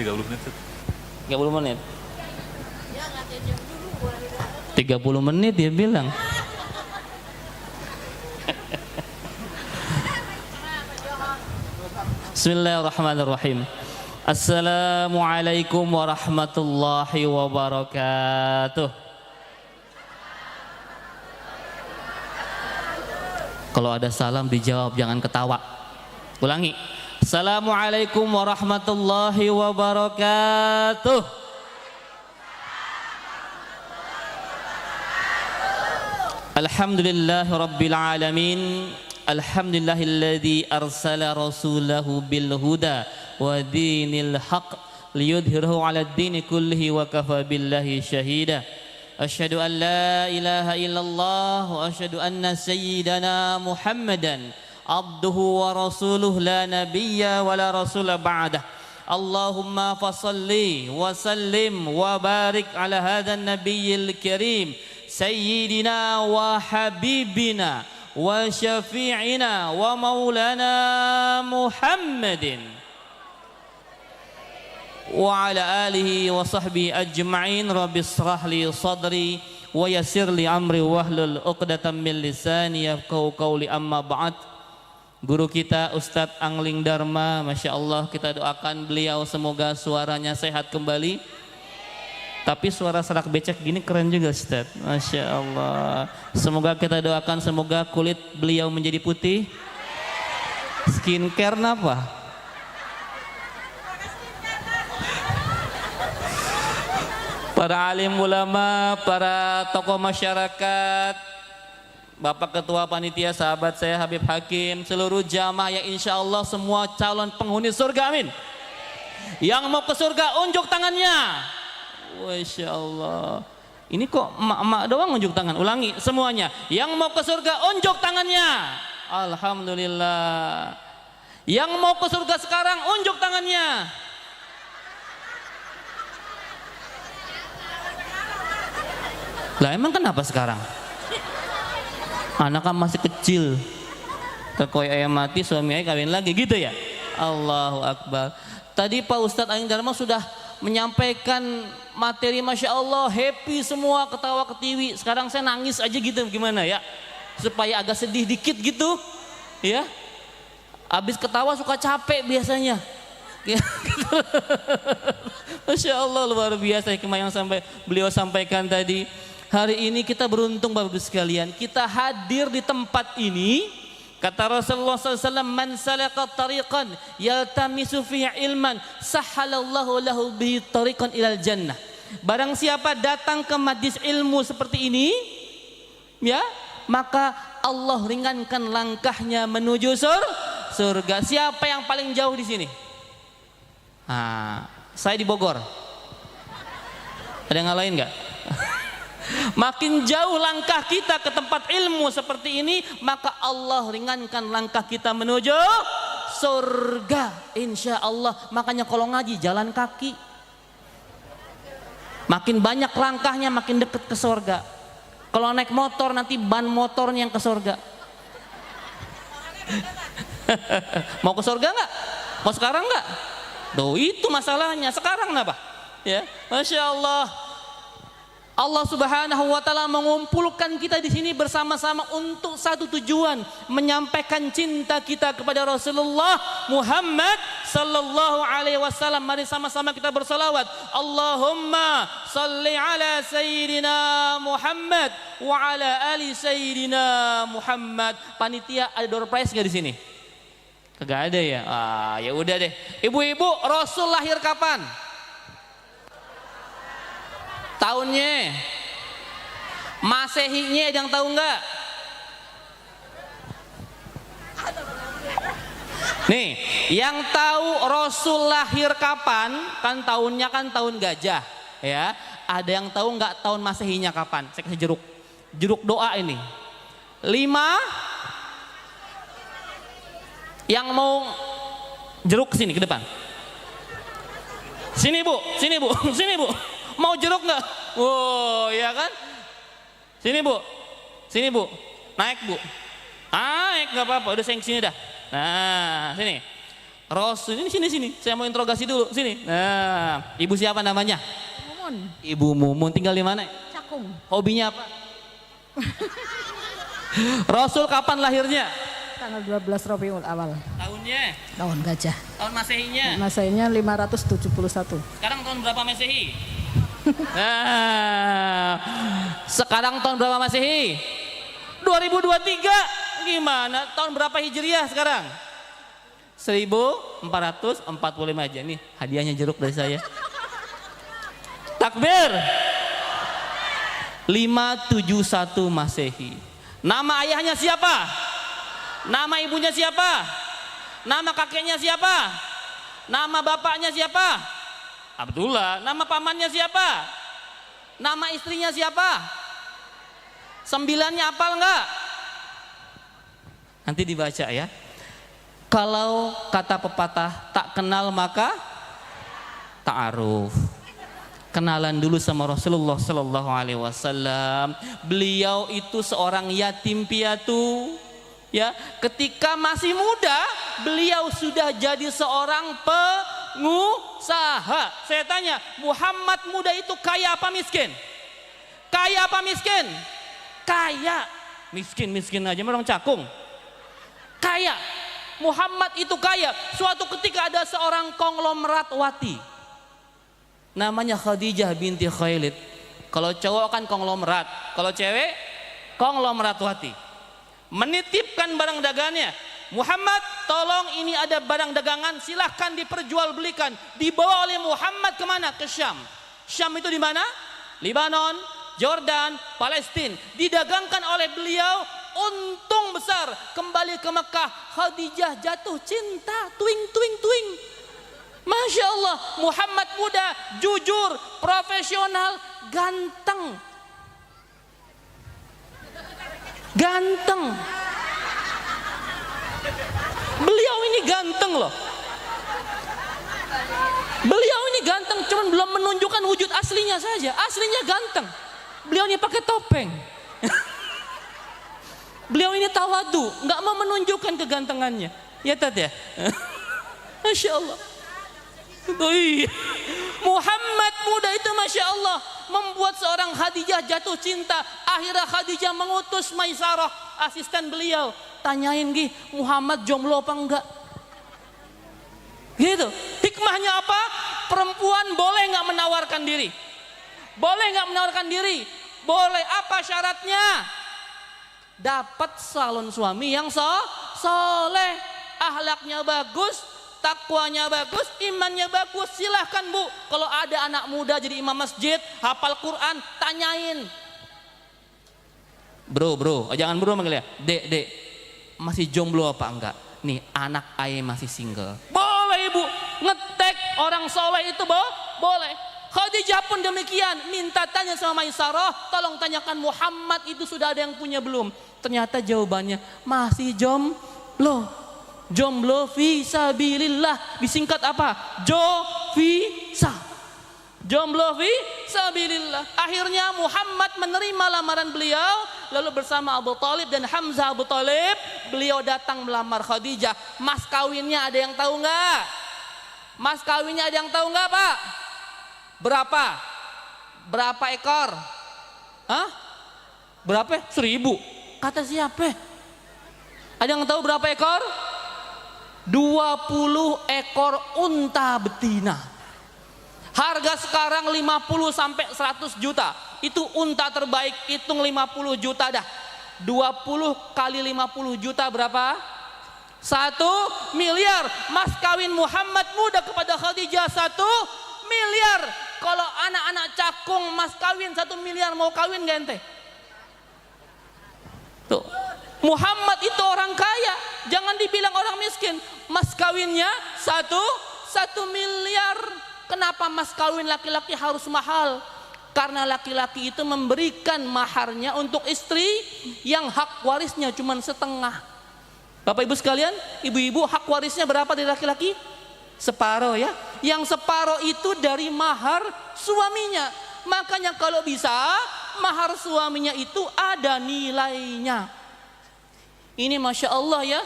30 menit. 30 menit. 30 menit dia bilang. Bismillahirrahmanirrahim. Assalamualaikum warahmatullahi wabarakatuh. Kalau ada salam dijawab, jangan ketawa. Ulangi. Assalamualaikum warahmatullahi wabarakatuh. Alhamdulillahi rabbil alamin. Alhamdulillahilladzi arsala rasulahu bil huda wa dinil haq liyudhhirahu 'alad dini kullihi wa kafa billahi syahida. Asyhadu an la ilaha illallah wa asyhadu anna sayyidana Muhammadan abduhu wa rasuluh la nabiyya wa la rasula ba'dah. Allahumma fasalli wa sallim wa barik ala hadzal nabiyyil karim sayyidina wa habibina wa syafi'ina wa maulana Muhammadin wa ala alihi wa sahbihi ajma'in. Rabbi shrah li sadri wa yassir li amri wahlul 'uqdatam min lisani yafqahu qawli. Amma ba'd. Guru kita Ustadz Angling Dharma, Masya Allah, kita doakan beliau semoga suaranya sehat kembali. Tapi suara serak becek gini keren juga Ustadz, Masya Allah. Semoga kita doakan semoga kulit beliau menjadi putih. Skincare apa? Para alim ulama, para tokoh masyarakat, Bapak Ketua Panitia, sahabat saya Habib Hakim, seluruh jamaah yang insya Allah semua calon penghuni surga, amin. Yang mau ke surga unjuk tangannya. Masya Allah. Ini kok emak-emak doang unjuk tangan. Ulangi semuanya. Yang mau ke surga unjuk tangannya. Alhamdulillah. Yang mau ke surga sekarang unjuk tangannya. Lah emang kenapa sekarang? Anak kan masih kecil. Terkoi ayam mati, suami ayah kawin lagi gitu ya. Allahu Akbar. Tadi Pak Ustadz Angling Dharma sudah menyampaikan materi, Masya Allah, happy semua, ketawa ketiwi. Sekarang saya nangis aja gitu, gimana ya, supaya agak sedih dikit gitu ya. Habis ketawa suka capek biasanya. Masya Allah, luar biasa hikmah yang beliau sampaikan tadi. Hari ini kita beruntung Bapak Ibu sekalian, kita hadir di tempat ini. Kata Rasulullah SAW, man salaka tariqan yaltamisu fihi ilman sahhalallahu lahu bihi tariqan ilal jannah. Barang siapa datang ke majlis ilmu seperti ini, ya, maka Allah ringankan langkahnya menuju surga. Siapa yang paling jauh di sini? Saya di Bogor. Ada yang lain nggak? Makin jauh langkah kita ke tempat ilmu seperti ini, maka Allah ringankan langkah kita menuju surga, insya Allah. Makanya kalau ngaji jalan kaki, makin banyak langkahnya makin dekat ke surga. Kalau naik motor nanti ban motornya yang ke surga. Mau ke surga nggak? Mau sekarang nggak? Tuh itu masalahnya. Sekarang kenapa? Ya, Masya Allah. Allah Subhanahu wa taala mengumpulkan kita di sini bersama-sama untuk satu tujuan, menyampaikan cinta kita kepada Rasulullah Muhammad sallallahu alaihi wasallam. Mari sama-sama kita bersalawat. Allahumma salli ala sayyidina Muhammad wa ala ali sayyidina Muhammad. Panitia ada door prize enggak di sini? Kagak ada ya? Ya udah deh. Ibu-ibu, Rasul lahir kapan? Tahunnya, Masehinya ada yang tahu nggak? Nih, yang tahu Rasul lahir kapan? Kan tahunnya kan tahun gajah, ya. Ada yang tahu nggak tahun Masehinya kapan? Saya kasih jeruk doa ini. 5. Yang mau jeruk kesini ke depan. Sini bu, sini bu, sini bu. Mau jeruk nggak? Wow, ya kan? Sini bu, naik bu, naik nggak apa-apa. Udah saya sini dah. Nah, sini. Rasul ini sini. Saya mau interogasi dulu sini. Nah, ibu siapa namanya? Mumun. Ibu Mumun tinggal di mana? Cakung. Hobinya apa? Rasul kapan lahirnya? Tanggal 12 Rabiul Awal. Tahunnya? Tahun gajah. Tahun Masehinya? Masanya 571. Sekarang tahun berapa Masehi? Nah, sekarang tahun berapa Masehi? 2023. Gimana? Tahun berapa Hijriah sekarang? 1445 aja nih hadiahnya jeruk dari saya. Takbir. 571 Masehi. Nama ayahnya siapa? Nama ibunya siapa? Nama kakeknya siapa? Nama bapaknya siapa? Abdullah. Nama pamannya siapa? Nama istrinya siapa? 9-nya hafal enggak? Nanti dibaca ya. Kalau kata pepatah tak kenal maka ta'aruf. Kenalan dulu sama Rasulullah Sallallahu Alaihi Wasallam. Beliau itu seorang yatim piatu. Ya, ketika masih muda, beliau sudah jadi seorang pengusaha. Saya tanya, Muhammad muda itu kaya apa miskin? Kaya apa miskin? Kaya. Miskin aja, orang cakung. Kaya. Muhammad itu kaya. Suatu ketika ada seorang konglomerat wati, namanya Khadijah binti Khailid. Kalau cowok kan konglomerat, kalau cewek konglomerat wati. Menitipkan barang dagangannya, Muhammad tolong ini ada barang dagangan, silahkan diperjualbelikan. Dibawa oleh Muhammad kemana? Ke Syam. Syam itu di mana? Libanon, Jordan, Palestina. Didagangkan oleh beliau, untung besar. Kembali ke Mekah, Khadijah jatuh cinta, tuing. Masya Allah, Muhammad muda, jujur, profesional, ganteng. Beliau ini ganteng loh. Beliau ini ganteng, cuman belum menunjukkan wujud aslinya saja. Aslinya ganteng. Beliau ini pakai topeng. Beliau ini tawadu, nggak mau menunjukkan kegantengannya. Ya Tat ya. Masya Allah. Muhammad muda itu Masya Allah membuat seorang Khadijah jatuh cinta. Akhirnya Khadijah mengutus Maisarah, asisten beliau, tanyain Muhammad jomblo apa enggak? Gitu. Hikmahnya apa? Perempuan boleh nggak menawarkan diri? Boleh nggak menawarkan diri? Boleh. Apa syaratnya? Dapat salon suami yang soleh, akhlaknya bagus, takwanya bagus, imannya bagus. Silahkan Bu, kalau ada anak muda jadi imam masjid, hafal Quran, tanyain. Bro, jangan bro manggil ya. Dek, masih jomblo apa enggak? Nih anak ayah masih single. Boleh Ibu, ngetek orang soleh itu boleh. Khadijah pun demikian, minta tanya sama Maisarah, tolong tanyakan Muhammad itu sudah ada yang punya belum? Ternyata jawabannya masih jomblo. Jomblo fi sabilillah, disingkat apa? Jovisa. Jomblo fi sabilillah. Akhirnya Muhammad menerima lamaran beliau, lalu bersama Abu Talib dan Hamzah Abu Talib, beliau datang melamar Khadijah. Mas kawinnya ada yang tahu nggak? Mas kawinnya ada yang tahu nggak Pak? Berapa ekor? Hah? Berapa? 1000. Kata siapa? Ada yang tahu berapa ekor? 20 ekor unta betina. Harga sekarang 50 sampai 100 juta. Itu unta terbaik, hitung 50 juta dah. 20 kali 50 juta berapa? 1 miliar. Mas kawin Muhammad muda kepada Khadijah 1 miliar. Kalau anak-anak cakung mas kawin 1 miliar, mau kawin gak ente? Tuh. Muhammad itu orang kaya, jangan dibilang orang miskin. Mas kawinnya 1 miliar. Kenapa mas kawin laki-laki harus mahal? Karena laki-laki itu memberikan maharnya untuk istri yang hak warisnya cuma setengah. Bapak ibu sekalian, ibu-ibu hak warisnya berapa dari laki-laki? Separuh ya. Yang separuh itu dari mahar suaminya. Makanya kalau bisa mahar suaminya itu ada nilainya. Ini Masya Allah ya.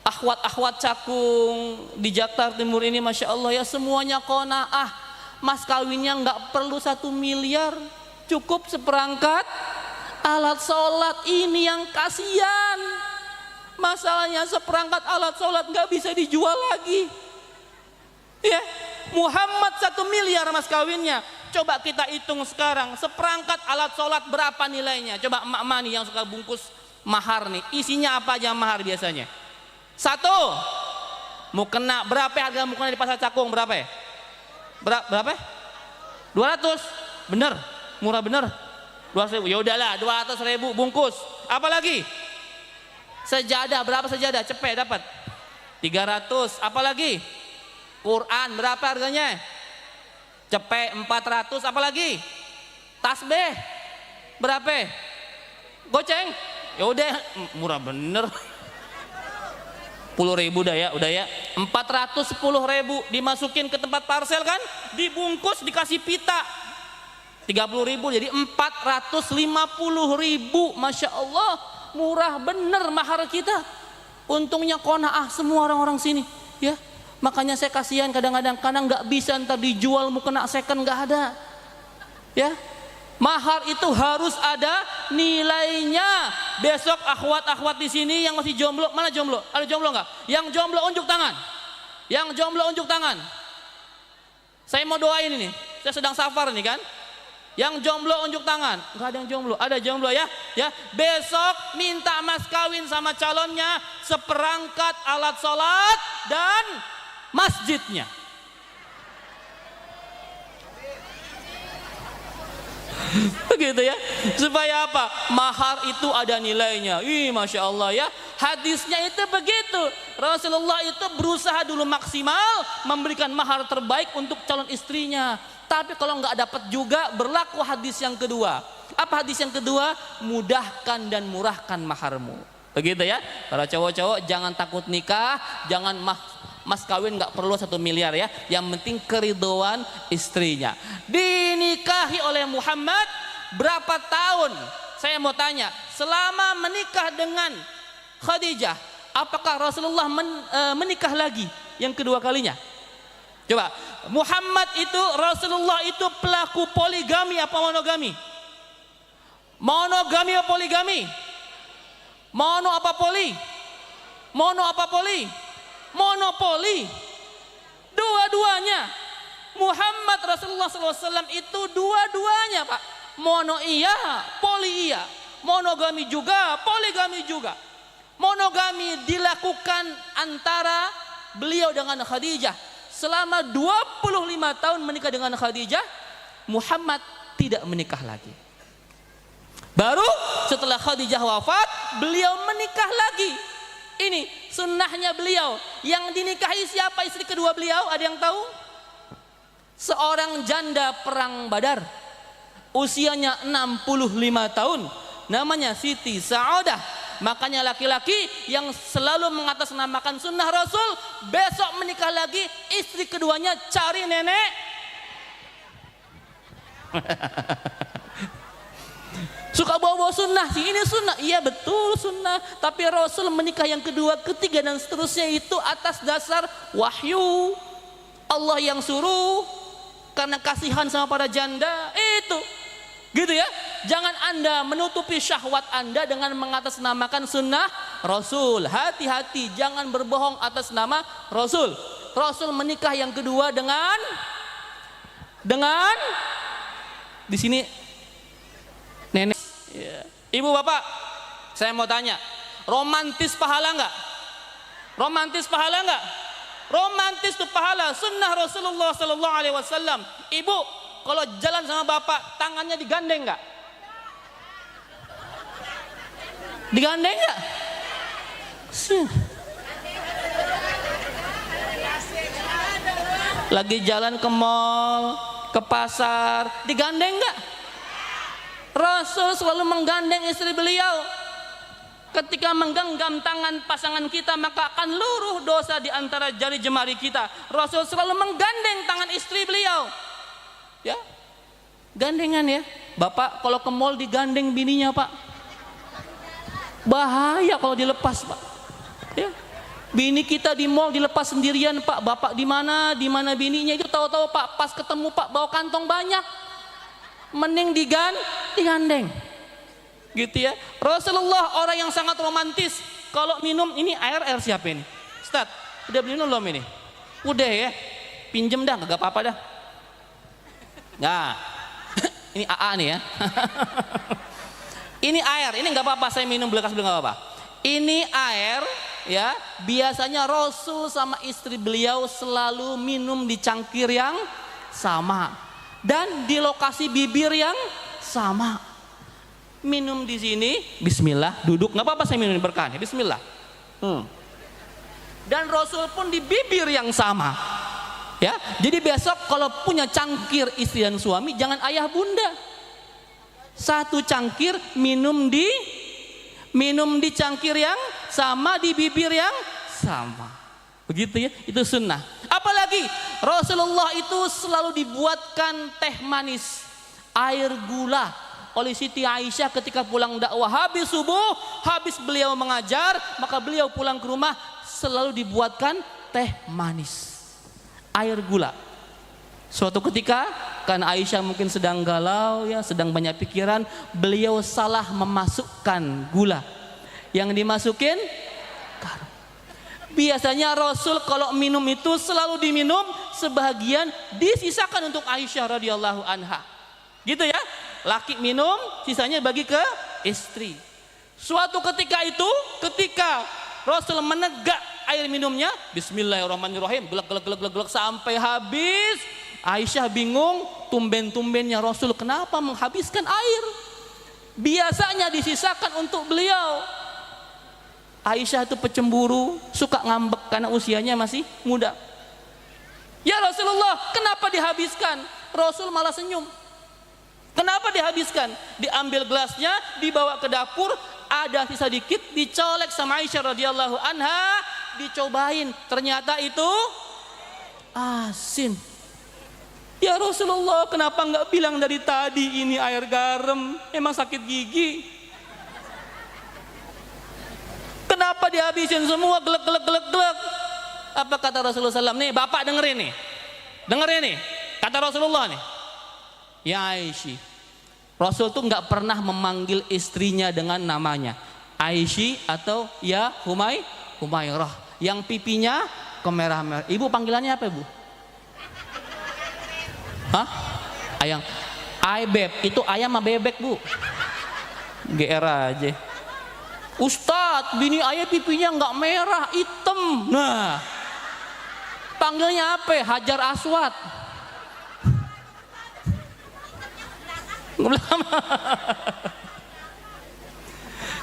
akhwat-akhwat Cakung di Jakarta Timur ini, Masya Allah ya, semuanya qanaah. Mas kawinnya nggak perlu 1 miliar, cukup seperangkat alat sholat. Ini yang kasihan. Masalahnya seperangkat alat sholat nggak bisa dijual lagi. Ya, Muhammad 1 miliar mas kawinnya. Coba kita hitung sekarang, seperangkat alat sholat berapa nilainya? Coba emak-emak nih yang suka bungkus mahar nih, isinya apa aja mahar biasanya? 1 mukena, berapa harga mukena di pasar Cakung? Berapa ya? Berapa? 200. Bener, murah bener. 200.000. Ya udahlah, 200.000 bungkus. Apa lagi? Sejadah, berapa sejadah? Cepet dapat 300. Apa lagi? Quran berapa harganya? Cepet 400. Apa lagi? Tasbih berapa? Goceng. Ya udah, murah bener. 10.000 dah ya, udah ya. 410.000 dimasukin ke tempat parcel kan, dibungkus dikasih pita. 30.000 jadi 450.000. Masya Allah, murah bener mahar kita. Untungnya qanaah semua orang-orang sini, ya. Makanya saya kasihan kadang-kadang karena nggak bisa ntar dijual, mau kena second nggak ada, ya. Mahar itu harus ada nilainya. Besok akhwat-akhwat di sini yang masih jomblo, mana jomblo? Ada jomblo nggak? Yang jomblo unjuk tangan. Yang jomblo unjuk tangan. Saya mau doain ini. Saya sedang safar nih kan. Yang jomblo unjuk tangan. Nggak ada yang jomblo. Ada jomblo ya? Ya. Besok minta mas kawin sama calonnya seperangkat alat sholat dan masjidnya. Begitu ya, supaya apa? Mahar itu ada nilainya. Masya Allah ya, hadisnya itu begitu. Rasulullah itu berusaha dulu maksimal memberikan mahar terbaik untuk calon istrinya. Tapi kalau nggak dapat juga, berlaku hadis yang kedua. Apa hadis yang kedua? Mudahkan dan murahkan maharmu. Begitu ya, para cowok-cowok jangan takut nikah, jangan mas kawin nggak perlu 1 miliar ya, yang penting keridhaan istrinya. Dinikahi oleh Muhammad berapa tahun? Saya mau tanya, selama menikah dengan Khadijah, apakah Rasulullah menikah lagi yang kedua kalinya? Coba, Muhammad itu, Rasulullah itu pelaku poligami apa monogami? Monogami apa poligami? Mono apa poli? Mono apa poli? Monopoli. Dua-duanya. Muhammad Rasulullah SAW itu dua-duanya Pak. Mono iya, poli iya. Monogami juga, poligami juga. Monogami dilakukan antara beliau dengan Khadijah. Selama 25 tahun menikah dengan Khadijah, Muhammad tidak menikah lagi. Baru setelah Khadijah wafat, beliau menikah lagi. Ini sunnahnya beliau. Yang dinikahi siapa istri kedua beliau? Ada yang tahu? Seorang janda perang Badar, usianya 65 tahun, namanya Siti Sa'adah. Makanya laki-laki yang selalu mengatasnamakan sunnah Rasul, besok menikah lagi, istri keduanya cari nenek. Suka bawa-bawa sunnah sih, ini sunnah, iya betul sunnah. Tapi Rasul menikah yang kedua, ketiga dan seterusnya itu atas dasar wahyu. Allah yang suruh karena kasihan sama para janda itu, gitu ya. Jangan anda menutupi syahwat anda dengan mengatasnamakan sunnah Rasul. Hati-hati, jangan berbohong atas nama Rasul. Rasul menikah yang kedua dengan di sini nenek, ya. Ibu bapak, saya mau tanya, romantis pahala nggak? Romantis pahala nggak? Romantis itu pahala, sunnah Rasulullah Sallallahu Alaihi Wasallam. Ibu, kalau jalan sama bapak, tangannya digandeng nggak? Digandeng nggak? Lagi jalan ke mall, ke pasar, digandeng nggak? Rasul selalu menggandeng istri beliau. Ketika menggenggam tangan pasangan kita, maka akan luruh dosa di antara jari jemari kita. Rasul selalu menggandeng tangan istri beliau. Ya, gandengan ya. Bapak kalau ke mall digandeng bininya Pak, bahaya kalau dilepas Pak. Ya, Bini kita di mall dilepas sendirian, Pak. Bapak di mana bininya itu, tahu-tahu Pak pas ketemu Pak bawa kantong banyak. Mending digandeng. Gitu ya. Rasulullah orang yang sangat romantis. Kalau minum ini air siapa ini? Ustaz, udah beli belum ini? Udah ya. Pinjem dah, gak apa-apa dah. Nah, ini AA nih ya. Ini air, ini nggak apa-apa saya minum bekas beli nggak apa-apa. Ini air ya, biasanya Rasul sama istri beliau selalu minum di cangkir yang sama dan di lokasi bibir yang sama. Minum di sini, Bismillah, duduk nggak apa-apa saya minum berkah, Bismillah. Dan Rasul pun di bibir yang sama. Ya, jadi besok kalau punya cangkir istri dan suami jangan ayah bunda. Satu cangkir minum di cangkir yang sama, di bibir yang sama. Begitu ya, itu sunnah. Apalagi Rasulullah itu selalu dibuatkan teh manis, air gula oleh Siti Aisyah ketika pulang dakwah habis subuh, habis beliau mengajar, maka beliau pulang ke rumah selalu dibuatkan teh manis, air gula. Suatu ketika kan Aisyah mungkin sedang galau ya, sedang banyak pikiran, beliau salah memasukkan gula. Yang dimasukin garam. Biasanya Rasul kalau minum itu selalu diminum, sebagian disisakan untuk Aisyah radhiyallahu anha. Gitu ya. Laki minum, sisanya bagi ke istri. Suatu ketika itu, ketika Rasul menegak air minumnya, Bismillahirrahmanirrahim, gelek sampai habis. Aisyah bingung, tumben-tumbennya Rasul kenapa menghabiskan air? Biasanya disisakan untuk beliau. Aisyah itu pecemburu, suka ngambek karena usianya masih muda. Ya Rasulullah, kenapa dihabiskan? Rasul malah senyum. Kenapa dihabiskan? Diambil gelasnya, dibawa ke dapur, ada sisa dikit, dicolek sama Aisyah radhiyallahu anha, dicobain, ternyata itu asin. Ya Rasulullah, kenapa enggak bilang dari tadi ini air garam? Emang sakit gigi? Kenapa dihabisin semua gelek? Apa kata Rasulullah SAW? Nih bapak dengerin nih. Kata Rasulullah nih. Ya Aisyah, Rasul tuh enggak pernah memanggil istrinya dengan namanya Aisyah atau ya Humairah. Yang pipinya kemerah-merah. Ibu panggilannya apa ibu? Hah? Ayang. Beb, itu ayam sama bebek bu. GR aja. Ustadz, bini ayah pipinya nggak merah, hitam. Nah, panggilnya apa? Hajar Aswad.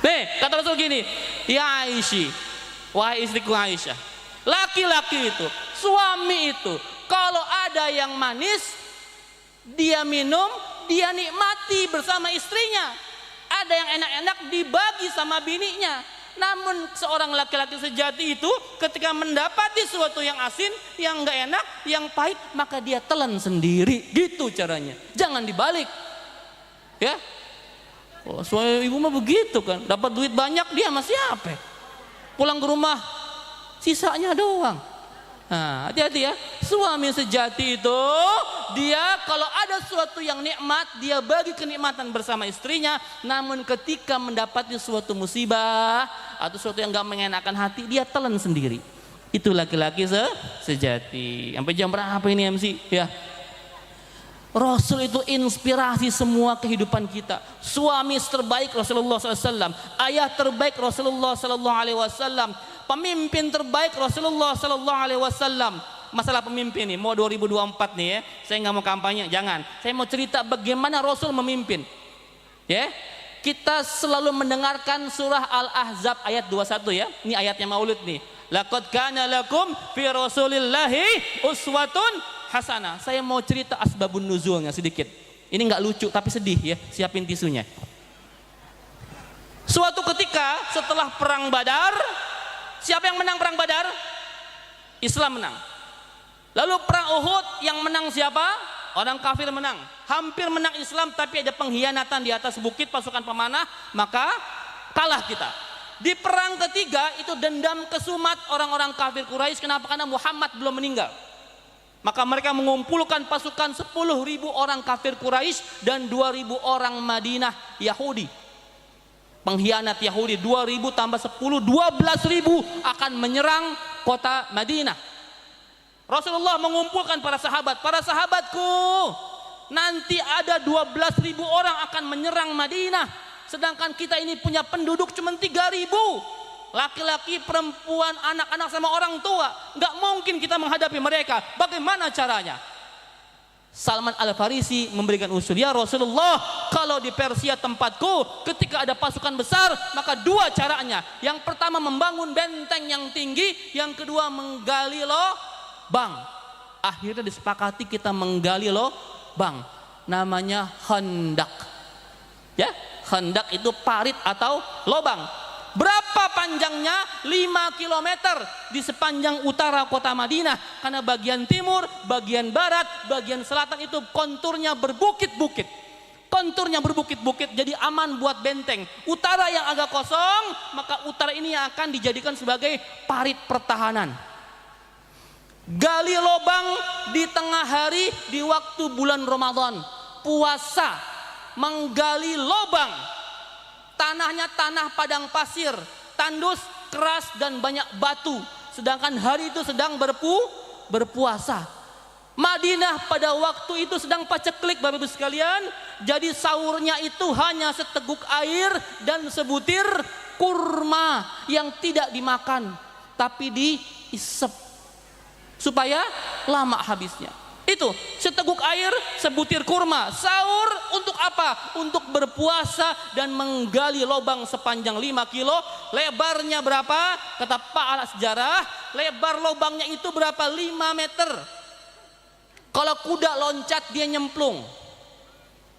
Nih, kata Rasul gini, ya Aisyah, wahai istriku Aisyah, laki-laki itu, suami itu, kalau ada yang manis, dia minum, dia nikmati bersama istrinya. Ada yang enak-enak dibagi sama bininya. Namun seorang laki-laki sejati itu ketika mendapati sesuatu yang asin, yang enggak enak, yang pahit, maka dia telan sendiri. Gitu caranya. Jangan dibalik. Ya. Oh, suami ibu mah begitu kan. Dapat duit banyak dia masih apa? Pulang ke rumah sisanya doang. Nah, hati-hati ya. Suami sejati itu dia kalau ada sesuatu yang nikmat, dia bagi kenikmatan bersama istrinya. Namun ketika mendapati suatu musibah atau sesuatu yang gak mengenakan hati, dia telan sendiri. Itu laki-laki sejati. Sampai jam berapa ini MC? Ya. Rasul itu inspirasi semua kehidupan kita. Suami terbaik Rasulullah SAW, ayah terbaik Rasulullah SAW, pemimpin terbaik Rasulullah Sallallahu Alaihi Wasallam. Masalah pemimpin nih, mau 2024 nih ya, saya nggak mau kampanye, jangan. Saya mau cerita bagaimana Rasul memimpin. Ya, kita selalu mendengarkan surah Al-Ahzab ayat 21 ya. Ini ayatnya Maulid nih. Laqad kana lakum fi Rasulillahi uswatun hasanah. Saya mau cerita asbabun nuzulnya sedikit. Ini nggak lucu tapi sedih ya. Siapin tisunya. Suatu ketika setelah perang Badar, siapa yang menang perang Badar? Islam menang. Lalu perang Uhud yang menang siapa? Orang kafir menang. Hampir menang Islam tapi ada pengkhianatan di atas bukit pasukan pemanah, maka kalah kita. Di perang ketiga itu dendam kesumat orang-orang kafir Quraisy. Kenapa? Karena Muhammad belum meninggal. Maka mereka mengumpulkan pasukan 10.000 orang kafir Quraisy dan 2.000 orang Madinah Yahudi. Pengkhianat Yahudi 2.000 tambah 10, 12.000 akan menyerang kota Madinah. Rasulullah mengumpulkan para sahabat. Para sahabatku, nanti ada 12.000 orang akan menyerang Madinah. Sedangkan kita ini punya penduduk cuma 3.000. Laki-laki, perempuan, anak-anak sama orang tua. Nggak mungkin kita menghadapi mereka. Bagaimana caranya? Salman Al-Farisi memberikan usul, ya Rasulullah, kalau di Persia tempatku, ketika ada pasukan besar, maka 2 caranya. Yang pertama membangun benteng yang tinggi, yang kedua menggali lubang. Akhirnya disepakati kita menggali lubang. Namanya khandak. Ya, khandak itu parit atau lubang. Berapa panjangnya? 5 km di sepanjang utara kota Madinah. Karena bagian timur, bagian barat, bagian selatan itu konturnya berbukit-bukit. Konturnya berbukit-bukit, jadi aman buat benteng. Utara yang agak kosong, maka utara ini yang akan dijadikan sebagai parit pertahanan. Gali lubang di tengah hari di waktu bulan Ramadan. Puasa, menggali lubang. Tanahnya tanah padang pasir, tandus, keras dan banyak batu. Sedangkan hari itu sedang berpuasa. Madinah pada waktu itu sedang paceklik, Bapak Ibu sekalian. Jadi sahurnya itu hanya seteguk air dan sebutir kurma yang tidak dimakan, tapi diisep supaya lama habisnya. Itu seteguk air, sebutir kurma. Sahur untuk apa? Untuk berpuasa dan menggali lubang sepanjang 5 kilo. Lebarnya berapa? Kata Pak anak sejarah, lebar lubangnya itu berapa? 5 meter. Kalau kuda loncat dia nyemplung.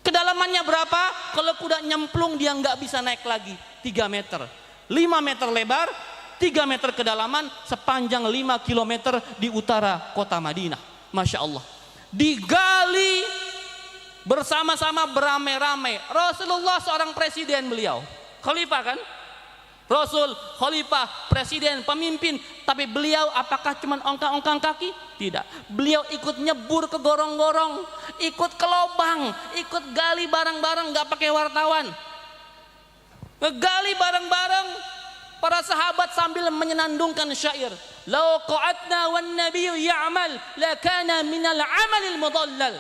Kedalamannya berapa? Kalau kuda nyemplung dia nggak bisa naik lagi. 3 meter. 5 meter lebar, 3 meter kedalaman, sepanjang 5 kilometer di utara kota Madinah. Masya Allah. Digali bersama-sama beramai-ramai. Rasulullah seorang presiden, beliau khalifah kan, Rasul, khalifah, presiden, pemimpin. Tapi beliau apakah cuma ongkang-ongkang kaki? Tidak. Beliau ikut nyebur ke gorong-gorong, ikut ke lubang, ikut gali bareng-bareng, nggak pakai wartawan, ngegali bareng-bareng. Para sahabat sambil menyenandungkan syair, "Lau qa'adna wan nabiyyu ya'mal la kana minal 'amalil mudallal."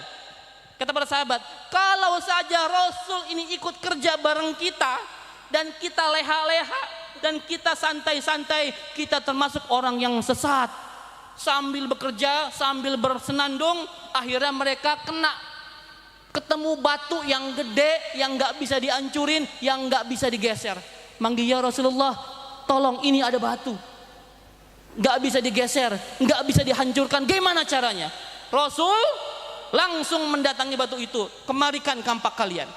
Kata para sahabat, kalau saja Rasul ini ikut kerja bareng kita dan kita leha-leha dan kita santai-santai, kita termasuk orang yang sesat. Sambil bekerja, sambil bersenandung, akhirnya mereka ketemu batu yang gede yang nggak bisa dihancurin, yang nggak bisa digeser. Manggil, ya Rasulullah, tolong ini ada batu, nggak bisa digeser, nggak bisa dihancurkan. Gimana caranya? Rasul langsung mendatangi batu itu. Kemarikan kampak kalian,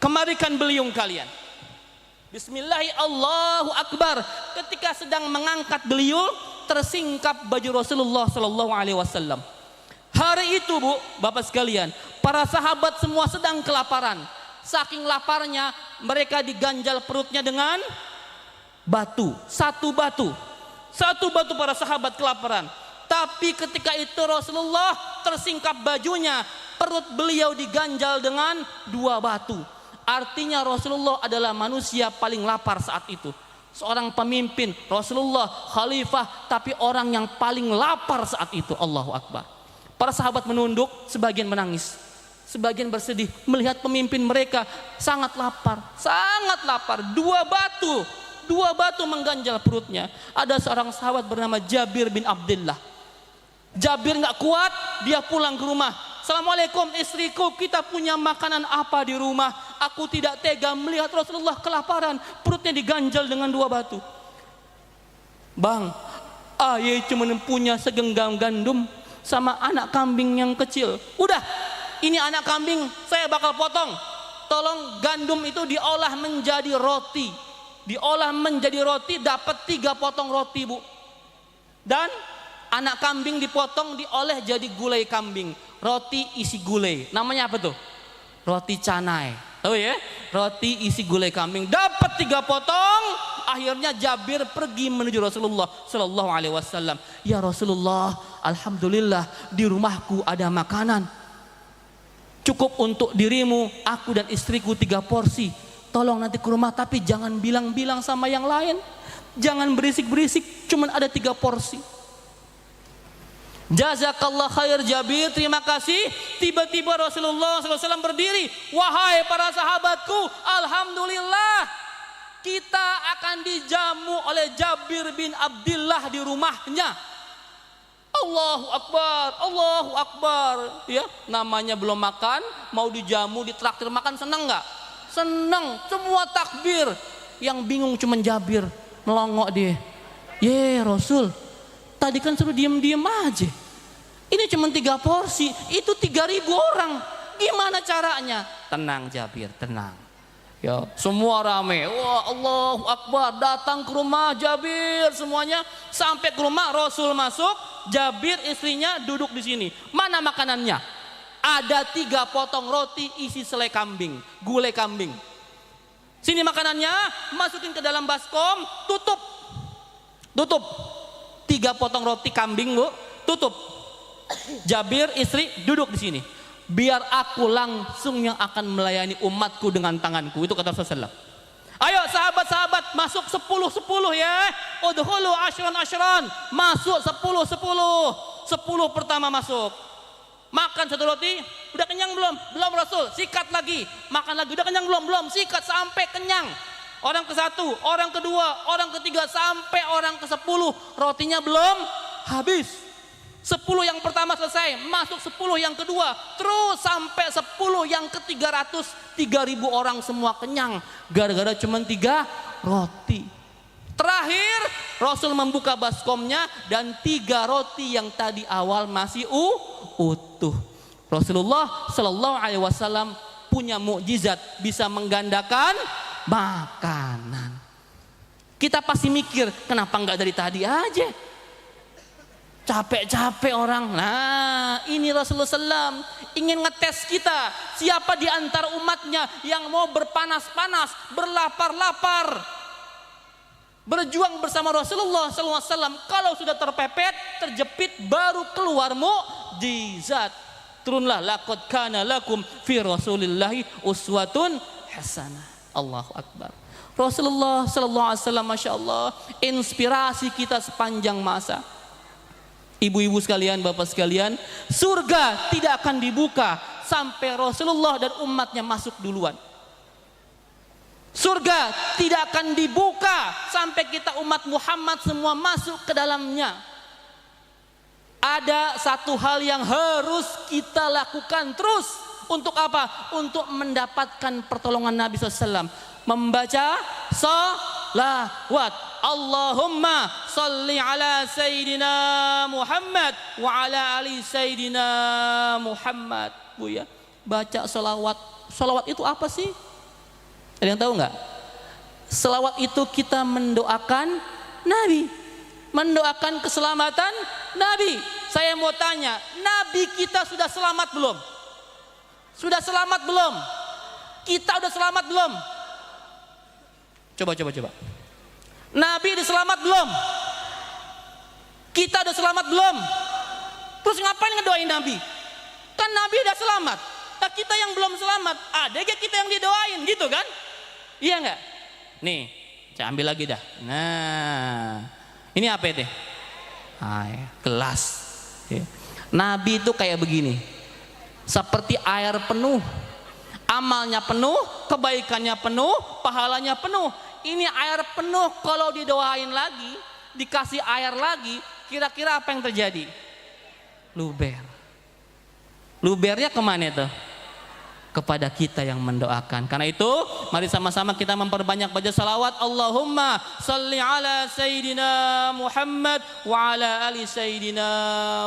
kemarikan beliung kalian. Bismillahirrahmanirrahim, Allahu Akbar. Ketika sedang mengangkat beliung, tersingkap baju Rasulullah Sallallahu Alaihi Wasallam. Hari itu, Bu, Bapak sekalian, para sahabat semua sedang kelaparan. Saking laparnya, mereka diganjal perutnya dengan batu, satu batu para sahabat kelaparan. Tapi ketika itu Rasulullah tersingkap bajunya, perut beliau diganjal dengan 2 batu. Artinya Rasulullah adalah manusia paling lapar saat itu. Seorang pemimpin, Rasulullah khalifah, tapi orang yang paling lapar saat itu. Allahu Akbar. Para sahabat menunduk, sebagian menangis, sebagian bersedih melihat pemimpin mereka sangat lapar, sangat lapar. 2 batu mengganjal perutnya. Ada seorang sahabat bernama Jabir bin Abdullah. Jabir nggak kuat, dia pulang ke rumah. Assalamualaikum istriku, kita punya makanan apa di rumah? Aku tidak tega melihat Rasulullah kelaparan, perutnya diganjal dengan 2 batu. Bang, ayah cuma punya segenggam gandum sama anak kambing yang kecil. Udah, ini anak kambing saya bakal potong. Tolong gandum itu diolah menjadi roti. Diolah menjadi roti, dapat 3 potong roti, Bu. Dan anak kambing dipotong, diolah jadi gulai kambing. Roti isi gulai. Namanya apa tuh? Roti canai. Tahu ya? Roti isi gulai kambing. Dapat 3 potong, Akhirnya Jabir pergi menuju Rasulullah sallallahu alaihi wasallam. Ya Rasulullah, alhamdulillah di rumahku ada makanan. Cukup untuk dirimu, aku dan istriku 3 porsi. Tolong nanti ke rumah tapi jangan bilang-bilang sama yang lain. Jangan berisik-berisik, cuman ada 3 porsi. Jazakallah khair Jabir, terima kasih. Tiba-tiba Rasulullah SAW berdiri. Wahai para sahabatku, alhamdulillah kita akan dijamu oleh Jabir bin Abdullah di rumahnya. Allahu Akbar, Allahu Akbar. Ya, namanya belum makan, mau dijamu, ditraktir makan, senang nggak? Senang, semua takbir. Yang bingung cuma Jabir, melongok dia. Ye Rasul, tadi kan suruh diem-diem aja. Ini cuma 3 porsi, itu 3.000 orang. Gimana caranya? Tenang Jabir, tenang. Ya, semua rame. Wah, Allahu Akbar, datang ke rumah Jabir semuanya. Sampai ke rumah Rasul masuk, Jabir istrinya duduk di sini. Mana makanannya? Ada 3 potong roti isi selai kambing, gulai kambing. Sini makanannya, masukin ke dalam baskom, tutup. Tutup. 3 potong roti kambing, Bu, tutup. Jabir istri duduk di sini. Biar aku langsung yang akan melayani umatku dengan tanganku. Itu kata Rasulullah. Ayo sahabat-sahabat, masuk 10-10 ya. Udkhulu ashran-ashran. Masuk 10-10. 10 pertama masuk. Makan 1 roti, udah kenyang belum? Belum Rasul, sikat lagi. Makan lagi, udah kenyang belum? Belum, sikat sampai kenyang. Orang ke-1, orang ke-2, orang ke-3, sampai orang ke-10. Rotinya belum habis. 10 yang pertama selesai, masuk 10 yang kedua, terus sampai 10 yang ke-300, 3.000 orang semua kenyang, gara-gara cuma 3 roti. Terakhir Rasul membuka baskomnya dan 3 roti yang tadi awal masih utuh. Rasulullah Shallallahu Alaihi Wasallam punya mukjizat, bisa menggandakan makanan. Kita pasti mikir, kenapa nggak dari tadi aja? Capek-capek orang. Nah, ini Rasulullah SAW ingin ngetes kita. Siapa di antara umatnya yang mau berpanas-panas, berlapar-lapar, berjuang bersama Rasulullah SAW. Kalau sudah terpepet, terjepit, baru keluar mukjizat. Turunlah, laqad kana lakum fi Rasulillahi uswatun hasanah. Allahu Akbar. Rasulullah SAW, Masya Allah, inspirasi kita sepanjang masa. Ibu-ibu sekalian, bapak sekalian, surga tidak akan dibuka sampai Rasulullah dan umatnya masuk duluan. Surga tidak akan dibuka sampai kita umat Muhammad semua masuk ke dalamnya. Ada satu hal yang harus kita lakukan terus. Untuk apa? Untuk mendapatkan pertolongan Nabi SAW. Membaca salawat. Allahumma salli ala Sayyidina Muhammad wa ala ali Sayyidina Muhammad. Bu ya, baca salawat. Salawat itu apa sih? Ada yang tahu nggak? Salawat itu kita mendoakan Nabi, mendoakan keselamatan Nabi. Saya mau tanya, Nabi kita sudah selamat belum? Sudah selamat belum? Kita udah selamat belum? Coba. Nabi udah selamat belum? Kita udah selamat belum? Terus ngapain ngedoain Nabi? Kan Nabi udah selamat. Nah, kita yang belum selamat, ada gak kita yang didoain gitu kan? Iya nggak? Nih, saya ambil lagi dah. Nah, ini apa itu? Gelas. Nabi itu kayak begini, seperti air penuh, amalnya penuh, kebaikannya penuh, pahalanya penuh. Ini air penuh, kalau didoain lagi, dikasih air lagi, kira-kira apa yang terjadi? Luber. Lubernya kemana itu? Kepada kita yang mendoakan. Karena itu mari sama-sama kita memperbanyak baca salawat. Allahumma salli ala Sayyidina Muhammad wa ala ali Sayyidina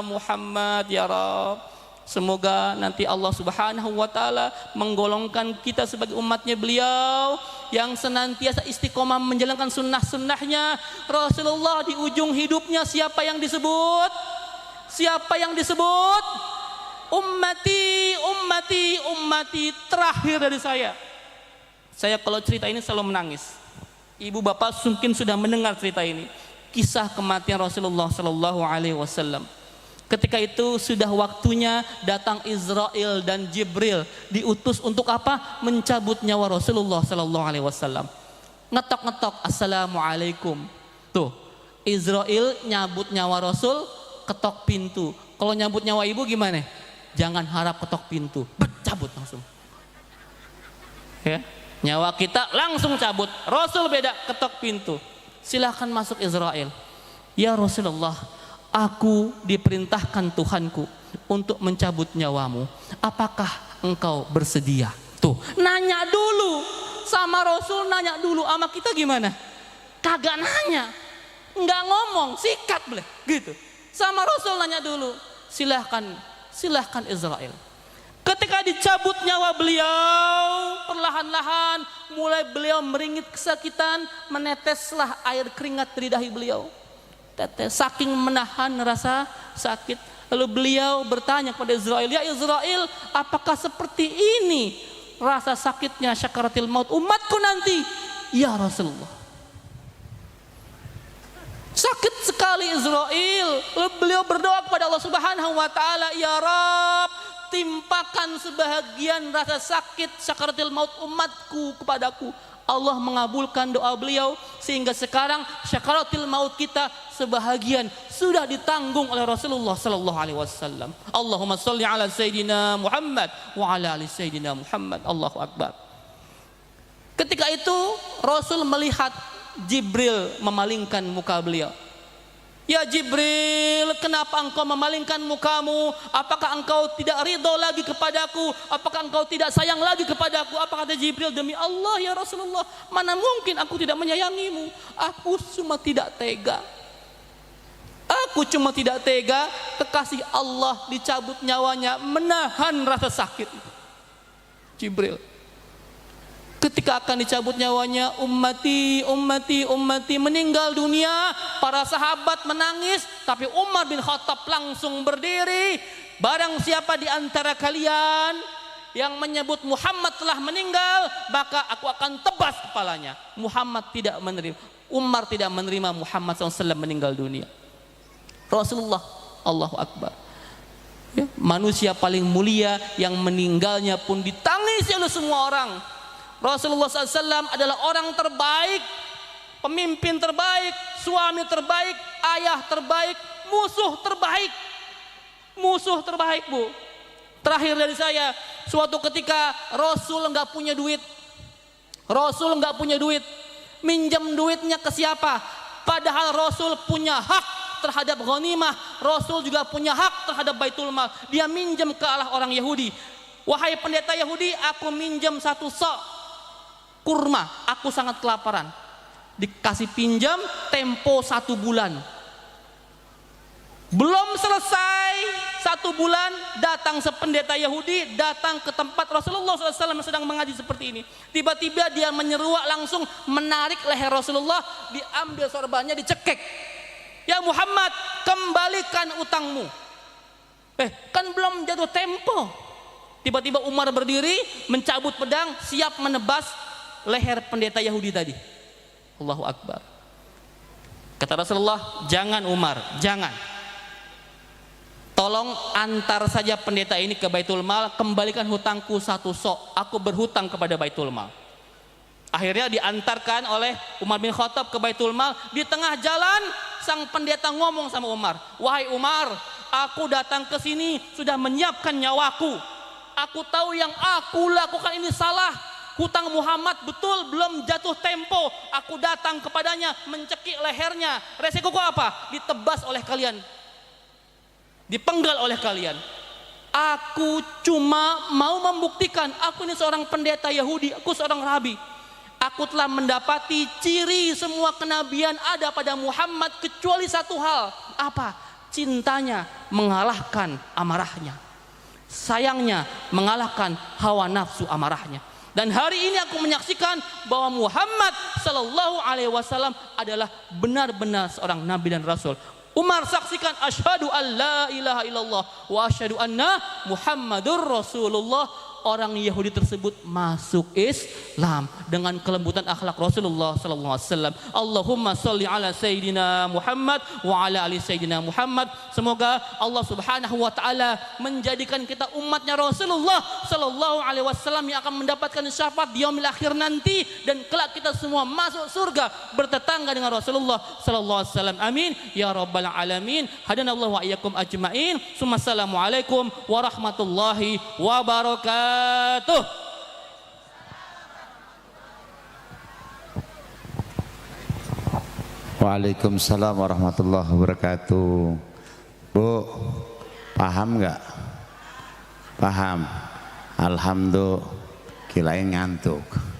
Muhammad ya Rabb. Semoga nanti Allah Subhanahu wa ta'ala menggolongkan kita sebagai umatnya beliau yang senantiasa istiqomah menjalankan sunnah-sunnahnya. Rasulullah di ujung hidupnya siapa yang disebut? Siapa yang disebut? Ummati, ummati, ummati, terakhir dari saya. Saya kalau cerita ini selalu menangis. Ibu bapak mungkin sudah mendengar cerita ini, kisah kematian Rasulullah Sallallahu Alaihi Wasallam. Ketika itu sudah waktunya datang Israel dan Jibril, diutus untuk apa? Mencabut nyawa Rasulullah Sallallahu Alaihi Wasallam. Ngetok-ngetok, assalamualaikum. Tuh, Israel nyabut nyawa Rasul, ketok pintu. Kalau nyabut nyawa ibu gimana? Jangan harap ketok pintu, cabut langsung. Ya, nyawa kita langsung cabut. Rasul beda, ketok pintu. Silahkan masuk Israel. Ya Rasulullah, aku diperintahkan Tuhanku untuk mencabut nyawamu. Apakah engkau bersedia? Tuh, nanya dulu sama Rasul, nanya dulu. Sama kita gimana? Kagak nanya, nggak ngomong, sikat boleh gitu. Sama Rasul nanya dulu. Silahkan Israel. Ketika dicabut nyawa beliau, perlahan-lahan mulai beliau meringit kesakitan, meneteslah air keringat dari dahi beliau. Tetes, saking menahan rasa sakit. Lalu beliau bertanya kepada Israel, ya Israel, apakah seperti ini rasa sakitnya syakaratil maut umatku nanti? Ya Rasulullah. Sakit sekali Israel. Lalu beliau berdoa kepada Allah Subhanahu wa taala, ya Rabb, timpakan sebahagian rasa sakit syakaratil maut umatku kepadaku. Allah mengabulkan doa beliau sehingga sekarang syakaratil maut kita sebahagian sudah ditanggung oleh Rasulullah sallallahu alaihi wasallam. Allahumma shalli ala sayyidina Muhammad wa ala ali sayyidina Muhammad. Allahu akbar. Ketika itu Rasul melihat Jibril memalingkan muka beliau. Ya Jibril, kenapa engkau memalingkan mukamu? Apakah engkau tidak ridho lagi kepadaku? Apakah engkau tidak sayang lagi kepadaku? Apa kata Jibril? Demi Allah ya Rasulullah, mana mungkin aku tidak menyayangimu. Aku cuma tidak tega. Aku cuma tidak tega, kekasih Allah dicabut nyawanya, menahan rasa sakit. Jibril. Ketika akan dicabut nyawanya, ummati meninggal dunia. Para sahabat menangis, tapi Umar bin Khattab langsung berdiri. Barang siapa di antara kalian yang menyebut Muhammad telah meninggal, maka aku akan tebas kepalanya. Umar tidak menerima Muhammad SAW meninggal dunia. Rasulullah, Allahu Akbar, ya, manusia paling mulia yang meninggalnya pun ditangisi oleh semua orang. Rasulullah SAW adalah orang terbaik, pemimpin terbaik, suami terbaik, ayah terbaik, musuh terbaik bu. Terakhir dari saya, suatu ketika Rasul nggak punya duit, minjam duitnya ke siapa? Padahal Rasul punya hak terhadap ghanimah, Rasul juga punya hak terhadap baitul mal. Dia minjam ke orang Yahudi. Wahai pendeta Yahudi, aku minjam 1 sok kurma, aku sangat kelaparan. Dikasih pinjam tempo 1 bulan. Belum selesai 1 bulan, datang sependeta Yahudi, datang ke tempat Rasulullah SAW sedang mengaji seperti ini. Tiba-tiba dia menyeruak, langsung menarik leher Rasulullah, diambil sorbannya, dicekek. Ya Muhammad, kembalikan utangmu. Kan belum jatuh tempo. Tiba-tiba Umar berdiri, mencabut pedang, siap menebas leher pendeta Yahudi tadi. Allahu Akbar. Kata Rasulullah, jangan Umar, jangan. Tolong antar saja pendeta ini ke Baitul Mal, kembalikan hutangku 1 sok. Aku berhutang kepada Baitul Mal. Akhirnya diantarkan oleh Umar bin Khattab ke Baitul Mal. Di tengah jalan sang pendeta ngomong sama Umar, wahai Umar, aku datang ke sini sudah menyiapkan nyawaku. Aku tahu yang aku lakukan ini salah. Hutang Muhammad betul belum jatuh tempo. Aku datang kepadanya, mencekik lehernya. Resikoku apa? Ditebas oleh kalian, dipenggal oleh kalian. Aku cuma mau membuktikan aku ini seorang pendeta Yahudi, aku seorang rabi. Aku telah mendapati ciri semua kenabian ada pada Muhammad kecuali 1 hal. Apa? Cintanya mengalahkan amarahnya, sayangnya mengalahkan hawa nafsu amarahnya. Dan hari ini aku menyaksikan bahwa Muhammad Sallallahu Alaihi Wasallam adalah benar-benar seorang nabi dan rasul. Umar saksikan, asyhadu an la ilaha illallah wa asyhadu anna Muhammadur Rasulullah. orang Yahudi tersebut masuk Islam dengan kelembutan akhlak Rasulullah sallallahu alaihi wasallam. Allahumma sholli ala sayyidina Muhammad wa ala ali sayyidina Muhammad. Semoga Allah Subhanahu wa taala menjadikan kita umatnya Rasulullah sallallahu alaihi wasallam yang akan mendapatkan syafaat di yaumil akhir nanti, dan kelak kita semua masuk surga bertetangga dengan Rasulullah sallallahu alaihi wasallam. Amin ya rabbal alamin. Hadanallahu wa iyyakum ajmain. Assalamualaikum warahmatullahi wabarakatuh. Waalaikumsalam warahmatullahi wabarakatuh. Bu, paham nggak? Paham. Alhamdulillah, kirain ngantuk.